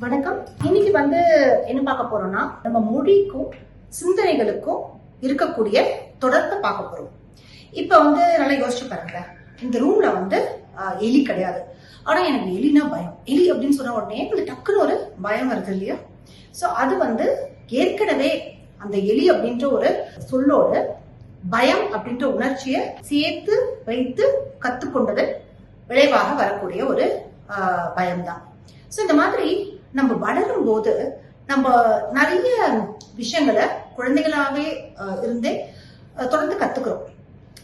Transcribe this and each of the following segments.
வணக்கம். இன்னைக்கு என்ன பார்க்க போறோம்னா, நம்ம மொழிக்கும் சிந்தனைகளுக்கும் இருக்கக்கூடிய தொடர்பை பார்க்க போறோம். இப்ப நல்லா யோசிச்சு பாருங்க. இந்த ரூம்ல எலி கிடையாது. ஆனா எனக்கு எலினா பயம். எலி அப்படின்னு சொன்ன உடனே எனக்கு டக்குன்னு ஒரு பயம் வருது இல்லையா? சோ அது ஏற்கனவே அந்த எலி அப்படின்ற ஒரு சொல்லோட பயம் அப்படின்ற உணர்ச்சியை சேர்த்து வைத்து கத்துக்கொண்டது விளைவாக வரக்கூடிய ஒரு பயம்தான். சோ இந்த மாதிரி நம்ம வளரும் போது நம்ம நிறைய விஷயங்களை குழந்தைகளாவே இருந்தே தொடர்ந்து கத்துக்கிறோம்.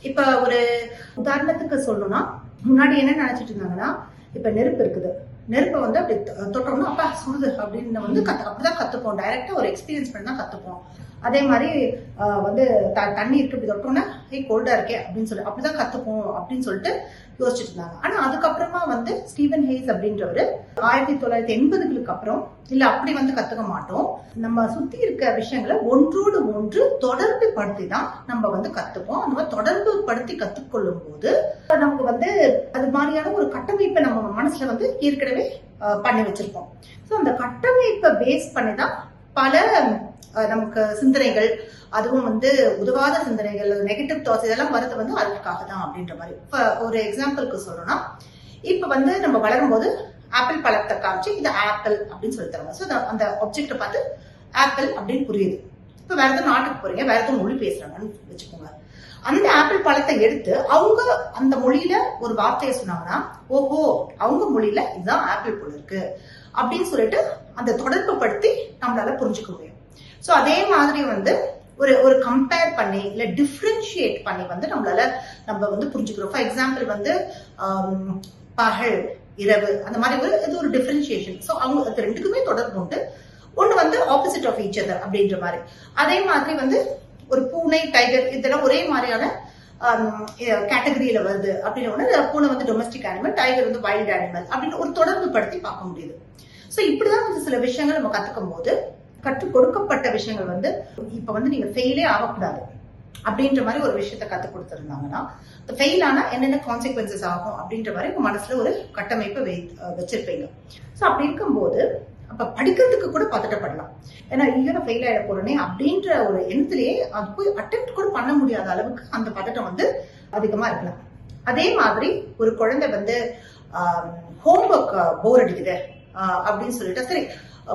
இப்ப ஒரு உதாரணத்துக்கு சொல்லணும்னா, முன்னாடி என்ன நினைச்சிட்டு இருந்தாங்கன்னா, இப்ப நெருப்பு இருக்குது, நெருப்பை அப்படி தொட்டோம்னா அப்பா சுடுது அப்படின்னு அப்படிதான் கத்துப்போம். டைரக்டா ஒரு எக்ஸ்பீரியன்ஸ் பண்ணி தான் கத்துப்போம். அதே மாதிரி தண்ணி இருக்கு, இப்படி தொட்டோம்னா கோல்டா இருக்கே அப்படின்னு சொல்லி அப்படிதான் கத்துப்போம் அப்படின்னு சொல்லிட்டு யோசிச்சுட்டு இருந்தாங்க. ஆனா அதுக்கப்புறமா ஸ்டீவன் ஹேஸ் அப்படின்றவரு 1980களுக்கு அப்புறம் இல்ல அப்படி கத்துக்க மாட்டோம், நம்ம சுத்தி இருக்க விஷயங்களை ஒன்றோடு ஒன்று தொடர்பு படுத்தி தான் நம்ம கத்துப்போம். அந்த மாதிரி தொடர்பு படுத்தி கத்துக்கொள்ளும் போது நமக்கு அது மாதிரியான ஒரு கட்டமைப்பை நம்ம மனசுல ஏற்கனவே பண்ணி வச்சிருப்போம். சோ அந்த கட்டமைப்பை பேஸ் பண்ணிதான் பல நமக்கு சிந்தனைகள், அதுவும் உதவாத சிந்தனைகள், நெகட்டிவ் தாட்ஸ் இதெல்லாம் வருது அதுக்காக தான் அப்படின்ற மாதிரி. இப்ப ஒரு எக்ஸாம்பிளுக்கு சொல்லணும்னா, இப்ப நம்ம வளரும் போது ஆப்பிள் பழத்தை காமிச்சு இது ஆப்பிள் அப்படின்னு சொல்லி தருவாங்க. ஸோ அந்த ஆப்ஜெக்டை பார்த்து ஆப்பிள் அப்படின்னு புரியுது. இப்ப வேற எதுவும் நாட்டுக்கு போறீங்க, வேற எதுவும் மொழி பேசுறாங்கன்னு வச்சுக்கோங்க. அந்த ஆப்பிள் பழத்தை எடுத்து அவங்க அந்த மொழியில ஒரு வார்த்தையை சொன்னாங்கன்னா, ஓஹோ அவங்க மொழியில இதுதான் ஆப்பிள் போல இருக்கு அப்படின்னு சொல்லிட்டு அந்த தொடர்பு படுத்தி நம்மளால புரிஞ்சுக்க முடியும். சோ அதே மாதிரி ஒரு கம்பேர் பண்ணி இல்ல டிஃபரன்ஷியேட் பண்ணி நம்மளால நம்ம புரிஞ்சுக்கிறோம். ஃபார் எக்ஸாம்பிள் பகல் இரவு அந்த மாதிரி இது ஒரு டிஃபரன்ஷியேஷன். சோ அவங்க அது ரெண்டுக்குமே தொடர்பு உண்டு. ஒண்ணு ஆப்போசிட் ஆஃப் ஈச் அதர் அப்படின்ற மாதிரி. அதே மாதிரி ஒரு பூனை, டைகர் இதெல்லாம் ஒரே மாதிரியான கேட்டகரியில வருது அப்படின்னு பூனை domestic animal, tiger wild animal அப்படின்னு ஒரு தொடர்பு படுத்தி பார்க்க முடியுது. சோ இப்படிதான் சில விஷயங்கள் நம்ம கத்துக்கும் போது கற்றுக் கொடுக்கப்பட்ட விஷயங்கள் இப்ப நீங்க ஃபெயிலே ஆகக்கூடாது அப்படின்ற மாதிரி ஒரு விஷயத்த கத்துக் கொடுத்திருந்தாங்கன்னா, ஃபெயில் ஆனா என்னென்ன கான்சிக்வன்சஸ் ஆகும் அப்படின்ற மாதிரி உங்க மனசுல ஒரு கட்டமைப்பை வச்சிருப்பீங்க. சோ அப்படி இருக்கும்போது அப்ப படிக்கிறதுக்கு கூட பதட்டப்படலாம். ஏன்னா ஐயோ ஃபெயில் ஆயிட போறேனே அப்படின்ற ஒரு எண்ணத்திலேயே அது போய் அட்டெம்ப்ட் கூட பண்ண முடியாத அளவுக்கு அந்த பதட்டம் அதிகமா இருக்கலாம். அதே மாதிரி ஒரு குழந்தை ஹோம்ஒர்க் போர் அடிக்குது அப்படின்னு சொல்லிட்டு, சரி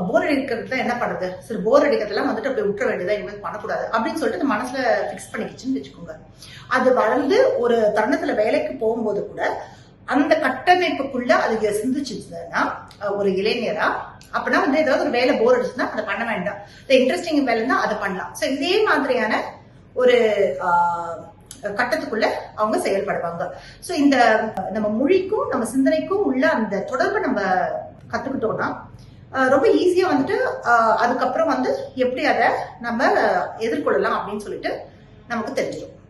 போர் அடிக்கிறதுல என்ன பண்ணுது, சரி போர் அடிக்கிறதுலாம் அப்படி விட்டுற வேண்டியதா, இனிமேல் பண்ணக்கூடாது அப்படின்னு சொல்லிட்டு மனசுல பிக்ஸ் பண்ணிக்கிச்சுன்னு வச்சுக்கோங்க. அது வளர்ந்து ஒரு தருணத்துல வேலைக்கு போகும்போது கூட அந்த கட்டமைப்புக்குள்ள அது சிந்திச்சுன்னா ஒரு இளைஞரா அப்படின்னா ஏதாவது ஒரு வேலை போர் அடிச்சுன்னா அதை பண்ண வேண்டாம், இன்ட்ரெஸ்டிங் வேலைன்னா அதை பண்ணலாம். சோ இதே மாதிரியான ஒரு கட்டத்துக்குள்ள அவங்க செயல்படுவாங்க. சோ இந்த நம்ம மொழிக்கும் நம்ம சிந்தனைக்கும் உள்ள அந்த தொடர்பை நம்ம கத்துக்கிட்டோம்னா ரொம்ப ஈஸியா அதுக்கப்புறம் எப்படி அதை நம்ம எதிர்கொள்ளலாம் அப்படின்னு சொல்லிட்டு நமக்கு தெரிஞ்சிடும்.